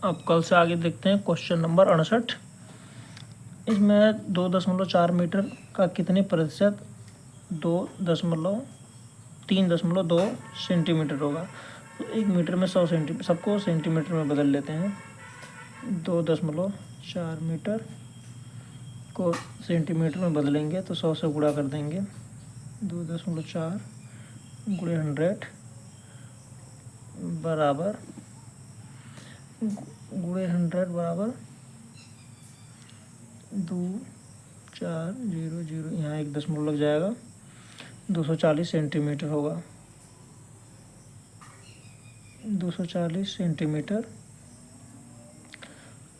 अब कल से आगे देखते हैं क्वेश्चन नंबर 68। इसमें 2.4 मीटर का कितने प्रतिशत 3.2 सेंटीमीटर होगा। तो 1 मीटर में 100 सेंटीमीटर, सबको सेंटीमीटर में बदल लेते हैं। 2.4 मीटर को सेंटीमीटर में बदलेंगे तो 100 से गुणा कर देंगे। 2.4 गुणे 100 बराबर 2400, यहाँ 1 दशमलव लग जाएगा, 240 सेंटीमीटर होगा। 240 सेंटीमीटर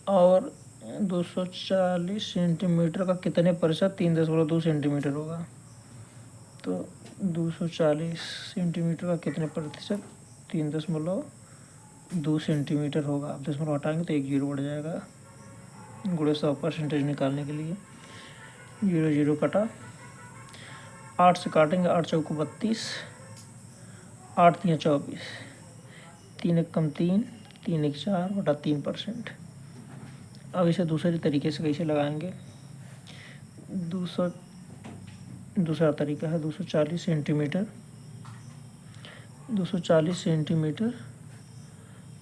और 240 सेंटीमीटर का कितने प्रतिशत 3.2 सेंटीमीटर होगा। तो 240 सेंटीमीटर का कितने प्रतिशत 3.2 सेंटीमीटर होगा। अब दशमलव हटाएंगे तो 1 जीरो बढ़ जाएगा। गुणे 100 परसेंटेज निकालने के लिए 0 0 कटा, 8 से काटेंगे, 8 चौको 32, 8 तिया 24, 3 एक कम 3, 3 एक 4 बटा 3%। अब इसे दूसरे तरीके से कैसे लगाएंगे। दूसरा तरीका है 240 सेंटीमीटर। 240 सेंटीमीटर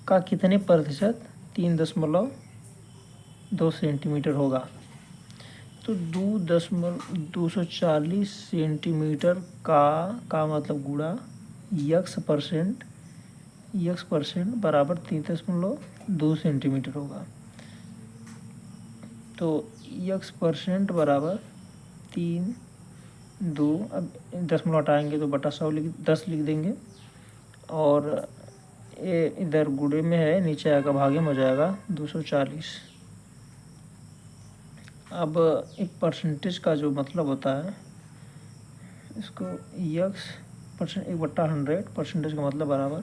का कितने प्रतिशत 3.2 सेंटीमीटर होगा। तो 240 सेंटीमीटर का मतलब गुणा यक्स परसेंट बराबर 3.2 सेंटीमीटर होगा। तो यक्स परसेंट बराबर 3.2, अब दशमलव हटाएंगे तो बटा 10 लिख देंगे, और ये इधर गुणे में है, नीचे आएगा भागे में हो जाएगा 240। अब एक परसेंटेज का जो मतलब होता है, इसको यक्स परसेंट 1/100 परसेंटेज का मतलब बराबर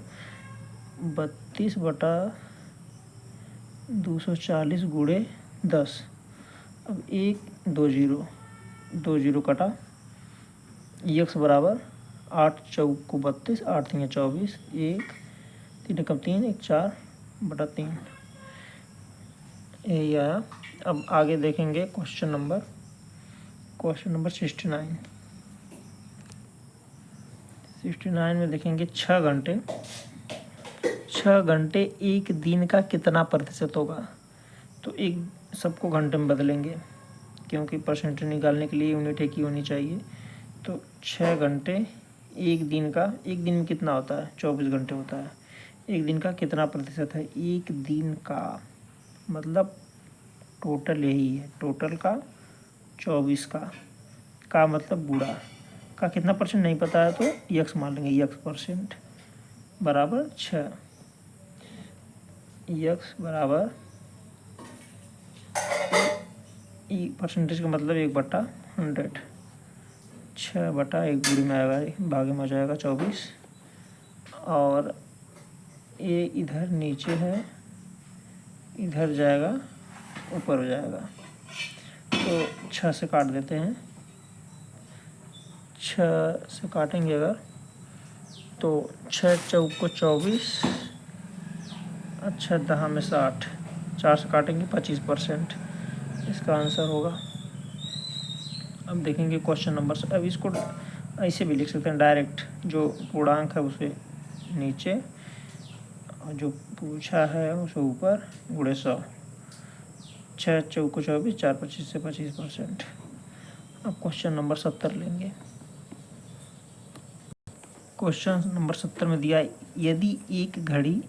32/240 गुणे 10। अब 1 2 जीरो, 2 जीरो कटा, यक्स बराबर 8 चौको 32, 8 तिया 24, 1 3 कम 3, 1 4 बटा 3, यही आया। अब आगे देखेंगे क्वेश्चन नंबर 69। 69 में देखेंगे 6 घंटे एक दिन का कितना प्रतिशत होगा। तो एक सबको घंटे में बदलेंगे, क्योंकि परसेंटेज निकालने के लिए यूनिट एक ही होनी चाहिए। तो 6 घंटे एक दिन में कितना होता है, 24 घंटे होता है। एक दिन का कितना प्रतिशत है, एक दिन का मतलब टोटल यही है, टोटल का 24 का मतलब गुणा का कितना परसेंट नहीं पता है तो यक्स मान लेंगे, यक्स परसेंट बराबर 6, यक्स बराबर परसेंटेज का मतलब 1/100, 6/1 गुणे में आएगा, भागे में आ जाएगा 24, और ये इधर नीचे है, इधर जाएगा ऊपर हो जाएगा। तो 6 से काट देते हैं, 6 से काटेंगे अगर तो 6 चौको 24, अच्छा 10 में 60, 4 से काटेंगे 25% इसका आंसर होगा। अब देखेंगे क्वेश्चन नंबर, अब इसको ऐसे भी लिख सकते हैं डायरेक्ट, जो पूर्णांक है उसे नीचे और जो पूछा है उसे ऊपर, गुणे 100, 6 चौको 24, 4 25 से 25%। अब क्वेश्चन नंबर 70 लेंगे। क्वेश्चन नंबर 70 में दिया, यदि एक घड़ी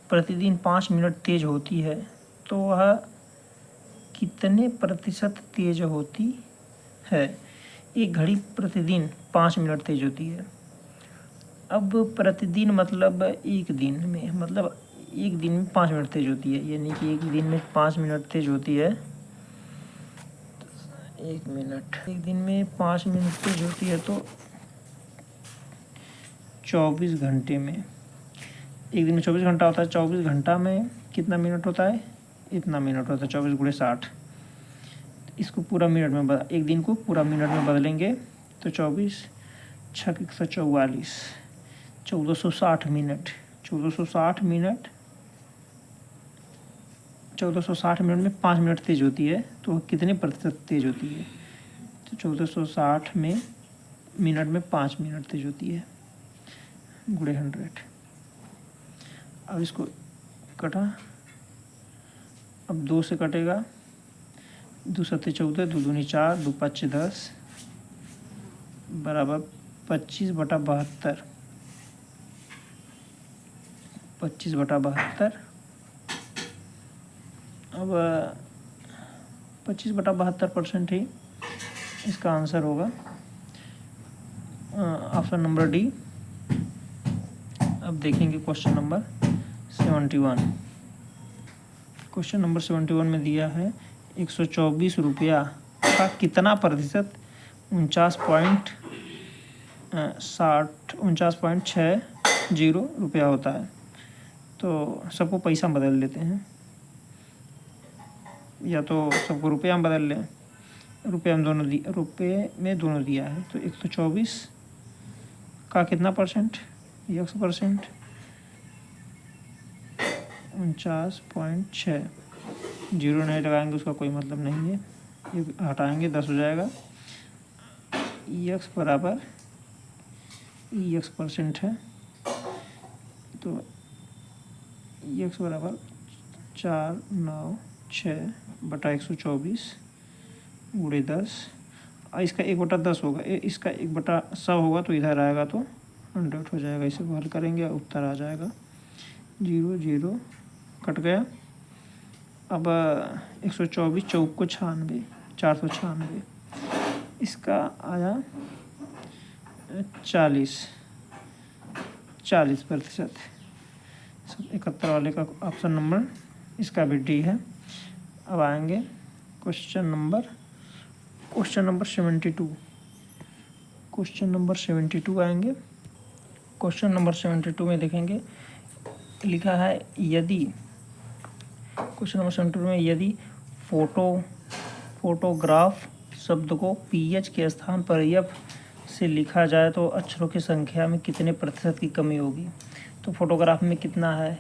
प्रतिदिन 5 मिनट तेज होती है तो वह कितने प्रतिशत तेज होती है। एक घड़ी प्रतिदिन 5 मिनट तेज होती है। अब प्रतिदिन मतलब एक दिन में, मतलब एक दिन में 5 मिनट तेज होती है, यानी कि एक दिन में 5 मिनट तेज होती है। एक दिन में 5 मिनट तेज होती है तो 24 घंटे में, एक दिन में 24 घंटा होता है, 24 घंटा में कितना मिनट होता है, इतना मिनट होता है, 24 गुणे 60। इसको पूरा मिनट में एक दिन को पूरा मिनट में बदलेंगे तो 24 6 144, 1460 मिनट, 1460 मिनट 1460 मिनट में 5 मिनट तेज़ होती है तो कितने प्रतिशत तेज़ होती है? तो 1460 में मिनट में 5 मिनट तेज़ होती है गुणे 100। अब इसको कटा, अब 2 से कटेगा, 2 सत्ते 14, 2 दूनी 4, 2 पच्चे 10 बराबर 25/72। 25/72। अब 25/72% ही इसका आंसर होगा, ऑप्शन नंबर डी। अब देखेंगे क्वेश्चन नंबर 71। क्वेश्चन नंबर 71 में दिया है 124 रुपया का कितना प्रतिशत 49.60 रुपया होता है। तो सबको पैसा बदल लेते हैं, या तो सबको रुपया में बदल लें। रुपये में दोनों दिया है, तो 124 का कितना परसेंट, 100%, 49.6। जीरो नहीं लगाएंगे उसका कोई मतलब नहीं है, ये हटाएंगे 10 हो जाएगा। x बराबर x% है, तो x बराबर 496/124 गुणे 10। इसका 1/10 होगा, इसका 1/100 होगा तो इधर आएगा तो 100 हो जाएगा। इसे हल करेंगे उत्तर आ जाएगा 0 0 कट गया। अब 124 चौक को 96, 496, इसका आया 40%। 71 वाले का ऑप्शन नंबर इसका भी डी है। अब आएंगे क्वेश्चन नंबर 72। क्वेश्चन नंबर 72 आएंगे। क्वेश्चन नंबर 72 में देखेंगे लिखा है यदि, क्वेश्चन नंबर 72 में यदि फोटोग्राफ शब्द को पीएच के स्थान पर एफ से लिखा जाए तो अक्षरों की संख्या में कितने प्रतिशत की कमी होगी। तो फोटोग्राफ में कितना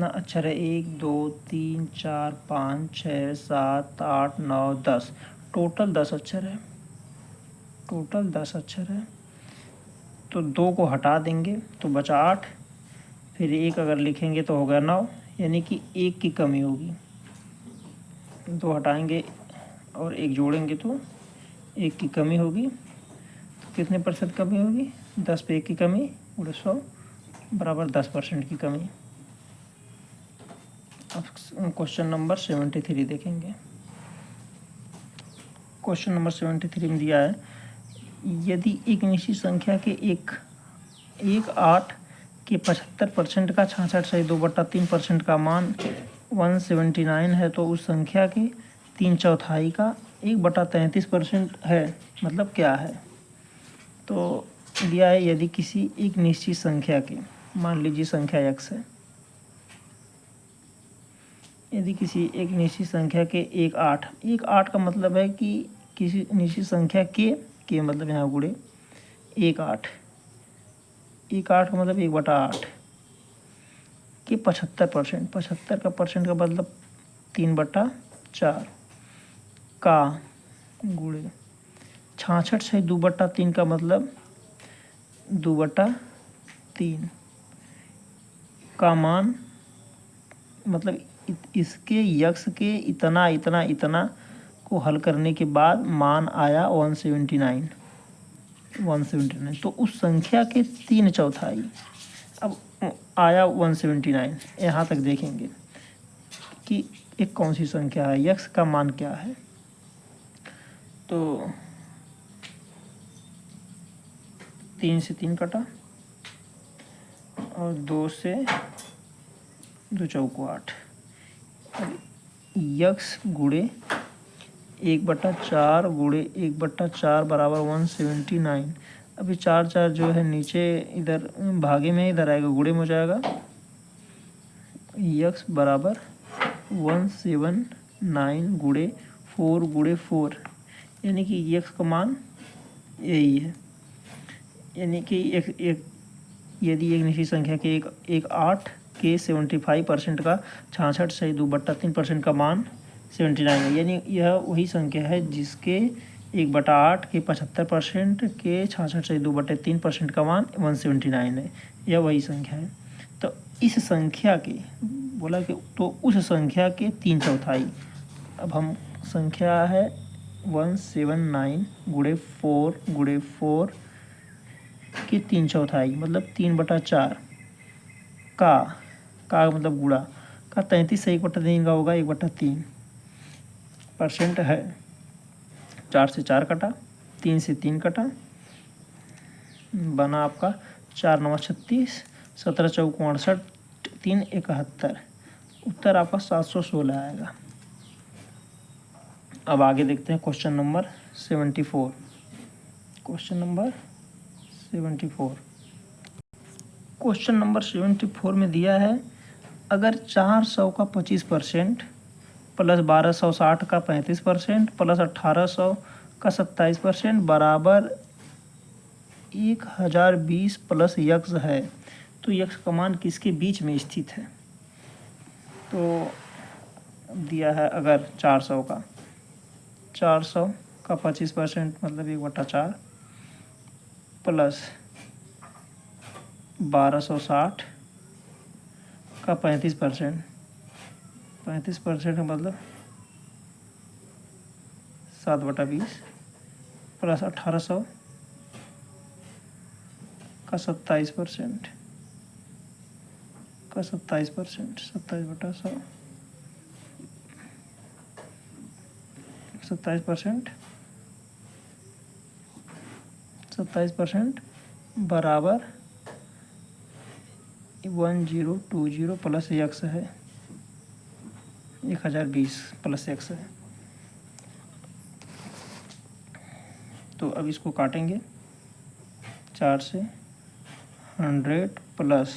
अक्षर है, 1 2 3 4 5 6 7 8 9 10, टोटल 10 अक्षर है। टोटल 10 अक्षर है, तो 2 को हटा देंगे तो बचा 8, फिर 1 अगर लिखेंगे तो होगा 9, यानी कि 1 की कमी होगी। 2 हटाएंगे और 1 जोड़ेंगे तो 1 की कमी होगी। तो कितने प्रतिशत कमी होगी, 10 पे 1 की कमी गुणे 100 बराबर 10% की कमी। अब क्वेश्चन नंबर 73 देखेंगे। क्वेश्चन नंबर 73 में दिया है यदि एक निश्चित संख्या के 8 के 75% का 66.2/3% का मान 179 है तो उस संख्या के 3/4 का 1/33% है, मतलब क्या है। तो दिया है यदि किसी एक निश्चित संख्या के, मान लीजिए संख्या x है, यदि किसी एक निश्चित संख्या के 1/8 का मतलब है कि किसी निश्चित संख्या के मतलब यहाँ गुणे 1/8 का मतलब 1/8 के 75%, 75 का परसेंट का मतलब 3/4 का गुणे 66/2/3 का मतलब 2/3 का मान, मतलब इसके यक्स के इतना को हल करने के बाद मान आया 179। तो उस संख्या के 3/4, अब आया 179। यहाँ तक देखेंगे कि एक कौन सी संख्या है, यक्स का मान क्या है। तो 3 से 3 कटा और 2 से 2 चौको 8। यक्स गुणे 1/4 गुणे 1/4 बराबर 179। अभी 4 जो है नीचे इधर भागे में इधर आएगा, गुणे में हो जाएगा। यक्स बराबर 179 गुणे 4 गुणे 4, यानी कि यक्स का मान यही है। यानी कि यदि एक निश्चित संख्या के 8 जिसके 75% का 66/2/3% का मान 79 है। यानी यह वही संख्या है जिसके 1/8 के 75% के 66/2/3% का मान 179 है। यह वही संख्या है। तो इस संख्या के बोला कि तो उस संख्या के 3/4। अब हम संख्या है 179 गुणे 4 की 3/4 मतलब 3/4 का मतलब गुणा का 33 1/3 का होगा 1/3% है। 4 से 4 कटा, 3 से 3 कटा, बना आपका 4 9 36, 17 चौक 68, 3 71। उत्तर आपका 716 आएगा। अब आगे देखते हैं question number 74। Question number 74 question number 74 में दिया है अगर 400 का 25% प्लस 1260 का 35% प्लस 1800 का 27% बराबर 1020 प्लस यक्स है तो यक्स का मान किसके बीच में स्थित है। तो दिया है अगर 400 का 25% मतलब 1/4 प्लस 1260 का 35% मतलब 7/20 प्लस 1800 का 27% 27/100 27% बराबर 1020 प्लस यक्स है 1020 प्लस यक्स है। तो अब इसको काटेंगे 4 से 100 प्लस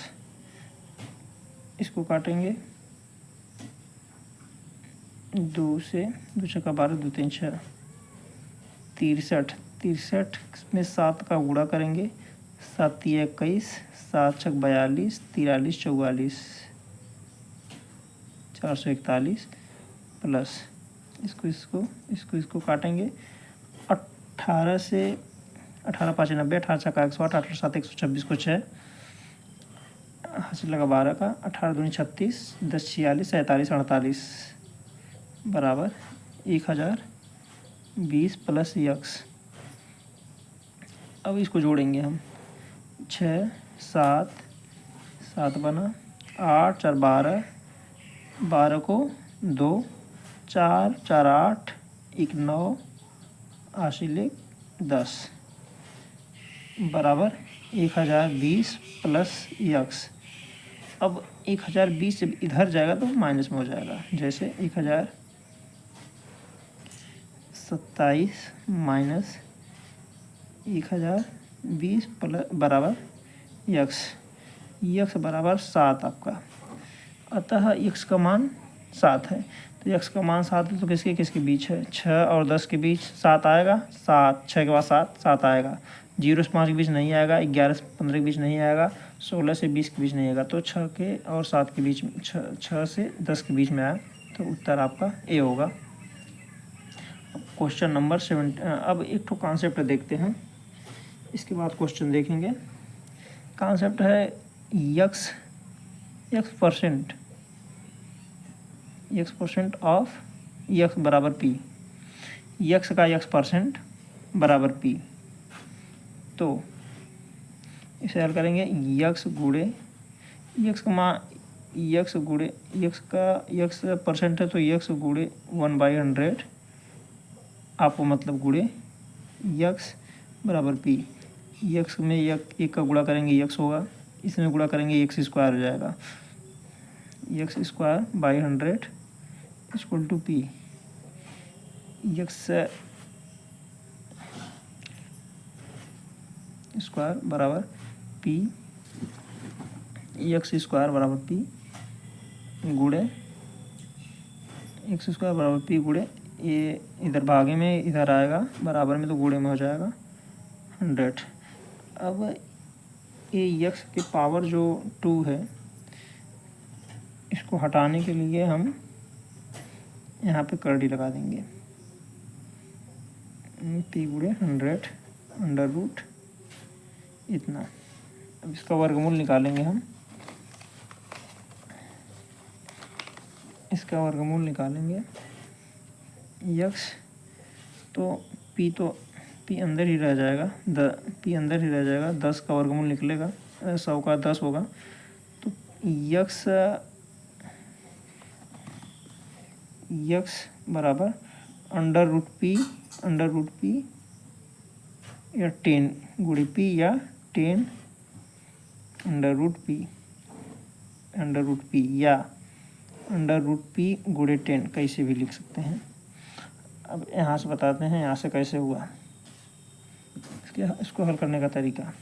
इसको काटेंगे 2 से 2 छक्का 12 2 3 6 63 में 7 का गुणा करेंगे 7 3 21 7 छक 42 43 44 441 प्लस इसको काटेंगे 18 से 18 5 90 18 छक्का 108 18 7 126 को 6 हासिल लगा 12 का 18 दूनी 36 10 46 47 48 बराबर 1020 प्लस यक्स। अब इसको जोड़ेंगे हम 6 7 बना 8 4 12 को 2 4 4 8 1 9 हासिल 10 बराबर 1020 प्लस यक्स। अब 1020 जब इधर जाएगा तो माइनस में हो जाएगा। जैसे 1027 माइनस 1020 प्लस बराबर यक्स बराबर 7 आपका। अतः यक्स का मान 7 है। तो यक्स का मान 7 है तो किसके बीच है 6 और 10 के बीच 7 आएगा 7 6 के बाद 7 आएगा। 0 से 5 के बीच नहीं आएगा 11 से 15 के बीच नहीं आएगा 16 से 20 के बीच नहीं आएगा। तो 6 के और 7 के बीच में 6 से 10 के बीच में आया तो उत्तर आपका ए होगा। Question number 7। अब एक तो कॉन्सेप्ट देखते हैं इसके बाद क्वेश्चन देखेंगे। कॉन्सेप्ट है यक्स परसेंट ऑफ यक्स बराबर पी। यक्स का यक्स परसेंट बराबर पी। तो इसे हल करेंगे यक्स गुणे यक्स का मान यक्स परसेंट है तो यक्स गुणे 1/100 आपको मतलब गुणे यक्स बराबर पी। यक्स में एक का गुणा करेंगे यक्स होगा इसमें गुणा करेंगे एक्स स्क्वायर हो जाएगा x square by 100 equal to p. X square बराबर पी एक्स स्क्वायर बराबर पी गुणे एक्स स्क्वायर बराबर पी गुणे ये इधर भागे में इधर आएगा बराबर में तो गुणे में हो जाएगा 100। अब ये यक्स के पावर जो 2 है इसको हटाने के लिए हम यहाँ पे करड़ी लगा देंगे, p गुणे 100 अंडर रूट इतना। अब इसका वर्गमूल निकालेंगे हम, इसका वर्गमूल निकालेंगे यक्स, तो p अंदर ही रह जाएगा, p अंदर ही रह जाएगा, 10 का वर्गमूल निकलेगा, 100 का 10 होगा, तो यक्स बराबर अंडर रूट p या 10 गुणे p या 10 अंडर रूट p या अंडर रूट p गुणे 10 कैसे भी लिख सकते हैं। अब यहाँ से बताते हैं यहाँ से कैसे हुआ, इसको हल करने का तरीका।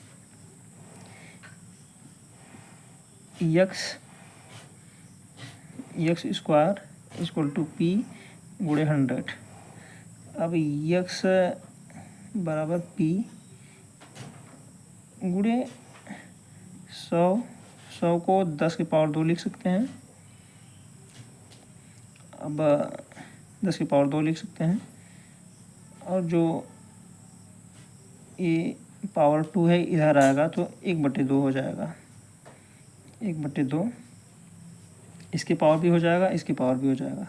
X square equal to p गुणे 100। अब यक्स बराबर p गुणे 100 को 10 की पावर 2 लिख सकते हैं। अब 10 की पावर 2 लिख सकते हैं, और जो ये पावर 2 है इधर आएगा तो 1/2 हो जाएगा, 1/2। इसकी पावर भी हो जाएगा, इसकी पावर भी हो जाएगा,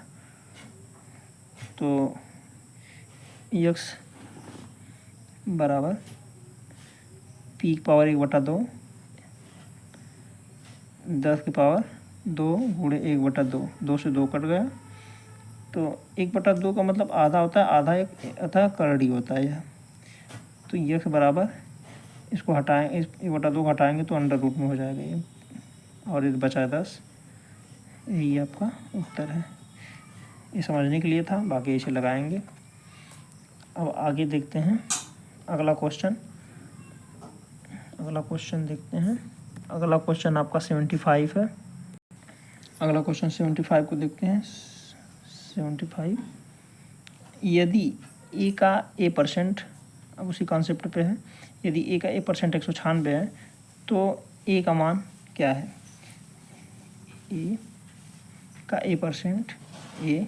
तो यक्स बराबर p की पावर 1/2, 10 की पावर 2 गुणे 1/2, 2 से 2 कट गया, तो 1/2 का मतलब आधा होता है, आधा एक अतः करड़ी होता है यह। तो यक्स बराबर इसको हटाएं, इस 1/2 को हटाएंगे तो अंडर रूट में हो जाएगा ये, और ये बचा 10। यही आपका उत्तर है। ये समझने के लिए था, बाकी इसे लगाएंगे। अब आगे देखते हैं अगला क्वेश्चन देखते हैं। अगला क्वेश्चन आपका 75 है। अगला क्वेश्चन 75 को देखते हैं। 75, यदि ए का a%, अब उसी कॉन्सेप्ट पे है, यदि ए का a% 196 है तो ए का मान क्या है। ए का a% a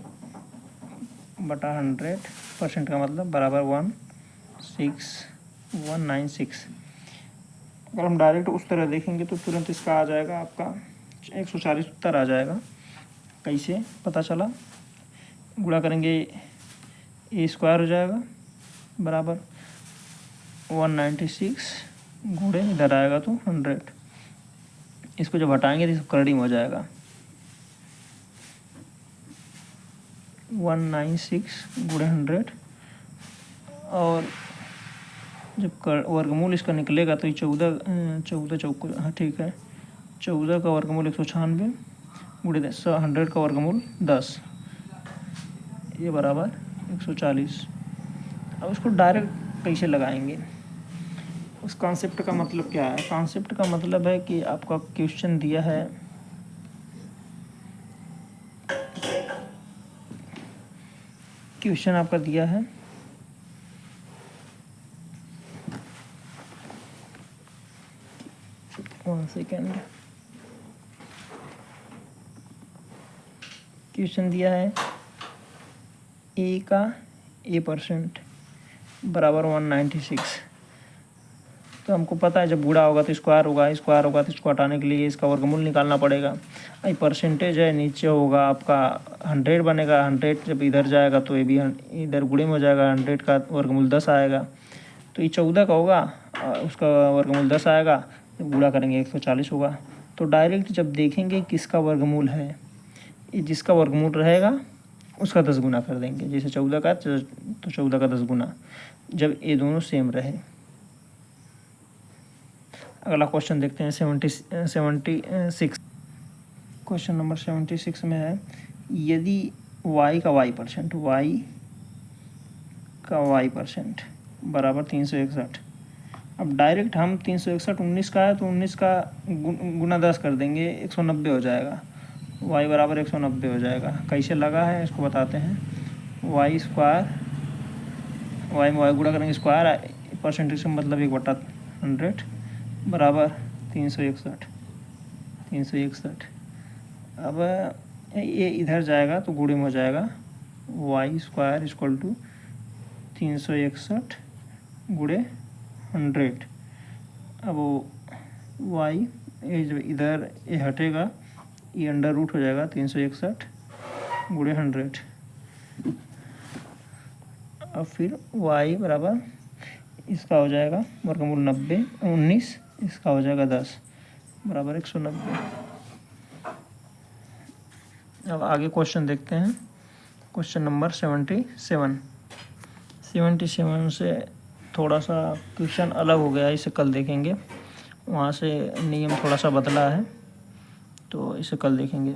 बटा 100% का मतलब बराबर 16196। अगर हम डायरेक्ट उस तरह देखेंगे तो तुरंत इसका आ जाएगा आपका 140 उत्तर आ जाएगा। कैसे पता चला, गुणा करेंगे ए स्क्वायर हो जाएगा बराबर 196 गुणे इधर आएगा तो 100। इसको जब हटाएंगे तो करड़ी में हो जाएगा 196 गुणे 100, और जब वर्गमूल इसका निकलेगा तो ये 14 चौक, हाँ ठीक है, 14 का वर्गमूल 196 गुणे 100 का वर्गमूल 10, ये बराबर 140। अब इसको डायरेक्ट कैसे लगाएंगे, उस कॉन्सेप्ट का मतलब क्या है। कॉन्सेप्ट का मतलब है कि आपका क्वेश्चन दिया है, क्वेश्चन आपका दिया है 1 सेकेंड, क्वेश्चन दिया है ए का a% बराबर 196। तो हमको पता है जब बूढ़ा होगा तो स्क्वायर होगा, स्क्वायर होगा तो इसको हटाने के लिए इसका वर्गमूल निकालना पड़ेगा। ये परसेंटेज है, नीचे होगा आपका 100 बनेगा, 100 जब इधर जाएगा तो ये भी इधर गुणे में हो जाएगा, 100 का वर्गमूल 10 आएगा, तो ये 14 का होगा, उसका वर्गमूल 10 आएगा, गुणा करेंगे 140 होगा। तो डायरेक्ट जब देखेंगे किसका वर्गमूल है, जिसका वर्गमूल रहेगा उसका 10 गुना कर देंगे। जैसे 14 का तो 14 का 10 गुना, जब ये दोनों सेम रहे। अगला क्वेश्चन देखते हैं 76। क्वेश्चन नंबर 76 में है, यदि y का y% बराबर 361। अब डायरेक्ट हम 361, 19 का है तो 19 का गुना 10 कर देंगे, 190 हो जाएगा, y बराबर 190 हो जाएगा। कैसे लगा है इसको बताते हैं। y स्क्वायर, y में y गुणा करेंगे स्क्वायर, परसेंटेज का मतलब 1/100 बराबर 361। अब ये इधर जाएगा तो गुणे में हो जाएगा वाई स्क्वायर इक्वल टू 361 गुणे 100। अब वाई ये जो इधर ये हटेगा, ये अंडर रूट हो जाएगा 361 गुणे 100। अब फिर y बराबर इसका हो जाएगा वर्गमूल 19, इसका हो जाएगा 10 बराबर 190। अब आगे क्वेश्चन देखते हैं। क्वेश्चन नंबर 77 से थोड़ा सा क्वेश्चन अलग हो गया है, इसे कल देखेंगे। वहाँ से नियम थोड़ा सा बदला है, तो इसे कल देखेंगे।